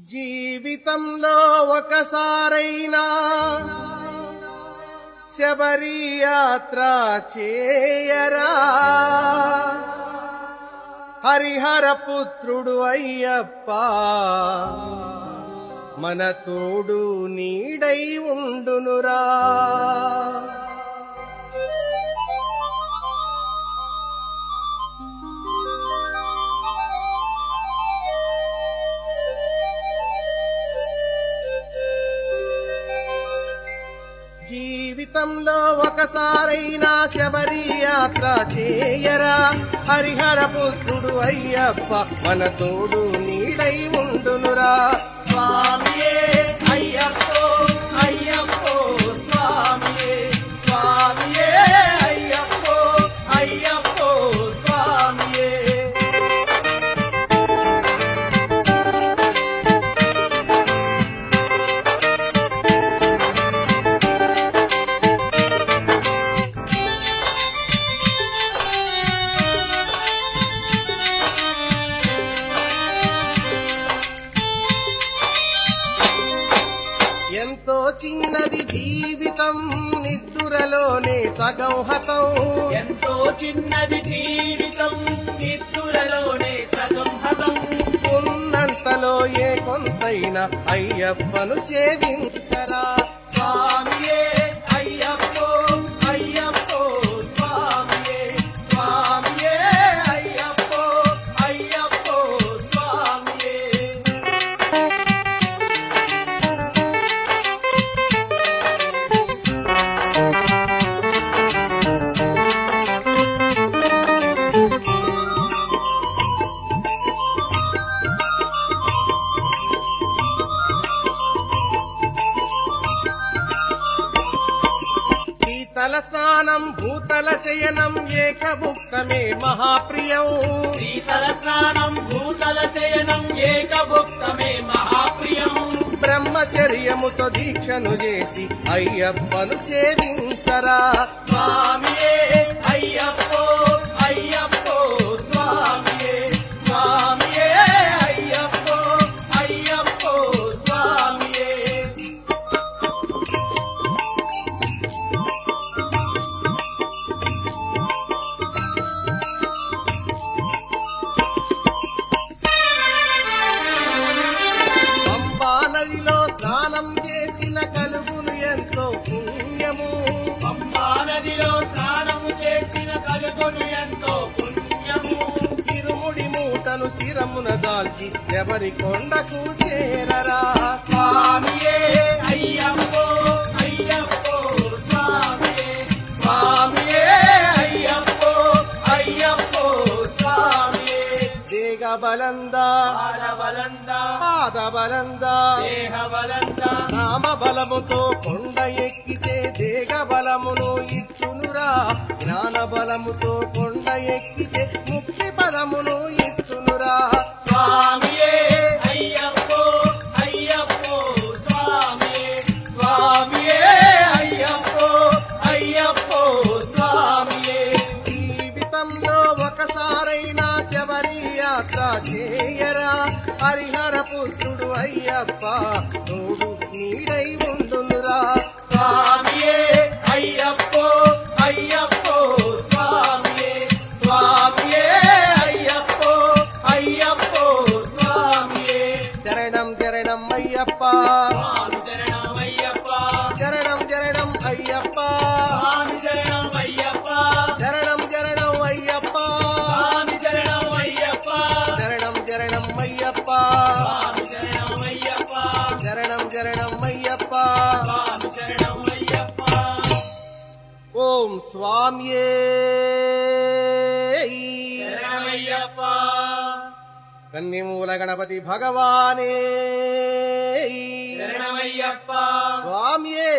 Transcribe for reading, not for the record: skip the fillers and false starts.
జీవితంలో ఒకసారైనా శబరి యాత్ర చేయరా, హరిహర పుత్రుడు అయ్యప్ప మన తోడు నీడై ఉండునురా. జీవితంలో ఒకసారైనా శబరి యాత్ర చేయరా, హరిహర పుత్రుడు అయ్యప్ప మన తోడు నీడై ఉండునురా. స్వామియే అయ్యప్పో అయ్యప్పో స్వామియే, స్వామియే అయ్యప్పో అయ్యప్పో స్వామియే. ఎంతో చిన్నది జీవితం, నిద్దురలోనే సగం హతం. ఎంతో చిన్నది జీవితం, నిద్దురలోనే సగం హతం. ఉన్నంతలో ఏ కొంతైనా అయ్యప్పను సేవించరా. స్వామియే అయ్యప్పో అయ్యప్పో స్వామియే, స్వామియే అయ్యప్పో అయ్యప్పో స్వామియే. శీతల స్నానం భూతల శయనం ఏకభుక్తమే మహాప్రియం. శీతల స్నానం భూతల శయనం ఏకభుక్తమే మహాప్రియం. బ్రహ్మచర్యముతో దీక్షను చేసి అయ్యప్పను సేవించరా. స్వామియే అయ్యప్పో అయ్యప్పో స్వామియే, స్వామియే అయ్యప్పో అయ్యప్పో స్వామియే. పంపా నదిలో స్నానం చేసిన కలుగును ఎంతో పుణ్యము. పంపా నదిలో స్నానము చేసిన కలుగును ఎంతో పుణ్యము. ఇరుముడి మూటను శిరమున దాల్చి శబరి కొండకు చేరరా. స్వామియే అయ్యప్పో అయ్యప్పో స్వామియే, స్వామియే అయ్యప్పో అయ్యప్పో స్వామియే. దేగ బలందా పాదబలందా పాదబలందా దేహబలందా నామ బలముతో కొండ ఎక్కితే దేగ బలమును ఇచ్చునురా. జ్ఞాన బలముతో కొండ ఎక్కితే ముక్తి పదమును ఇచ్చునురా. స్వామియే అయ్యప్పో అయ్యప్పో స్వామియే, స్వామియే అయ్యప్పో అయ్యప్పో స్వామియే. జీవితంలో ఒకసారైనా శబరి యాత్ర చేయరా, హరిహర పుత్రుడు అయ్యప్ప తోడు నీడై ఉండునురా. స్వామియే అయ్యప్పో అయ్యప్పో స్వామియే, స్వామియే అయ్యప్పో అయ్యప్పో స్వామియే. శరణం శరణం అయ్యప్ప, స్వామి శరణమయ్యప్ప, శరణం శరణం అయ్యప్ప, స్వామి శరణమయ్యప్ప, శరణం శరణం అయ్యప్ప, స్వామి శరణమయ్యప్ప, శరణం శరణం అయ్యప్ప, స్వామి శరణమయ్యప్ప, శరణం శరణం అయ్యప్ప. స్వామి శరణమయ్యప్ప. ఓం స్వామియే శరణమయ్యప్ప. కన్నిమూల గణపతి భగవానే శరణమయ్యప్ప. స్వామియే